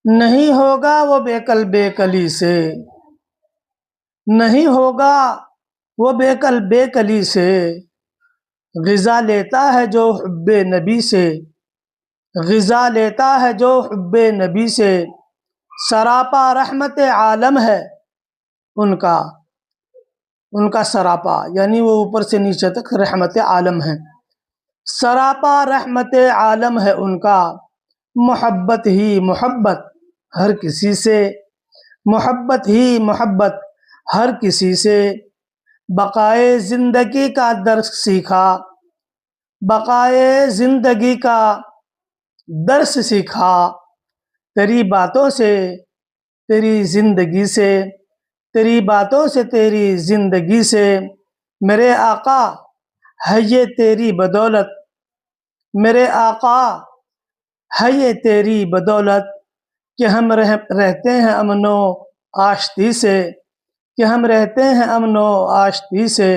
نہیں ہوگا وہ بے کل بے کلی سے، نہیں ہوگا وہ بے کل بے کلی سے، غذا لیتا ہے جو حب نبی سے، غذا لیتا ہے جو حب نبی سے، سراپا رحمت عالم ہے ان کا سراپا، یعنی وہ اوپر سے نیچے تک رحمت عالم ہے، سراپا رحمت عالم ہے ان کا، محبت ہی محبت ہر کسی سے، محبت ہی محبت ہر کسی سے، بقائے زندگی کا درس سیکھا، بقائے زندگی کا درس سیکھا، تیری باتوں سے تیری زندگی سے، تیری باتوں سے تیری زندگی سے، میرے آقا ہے یہ تیری بدولت، میرے آقا ہے یہ تیری بدولت، کہ ہم رہتے ہیں امن و آشتی سے، کہ ہم رہتے ہیں امن و آشتی سے،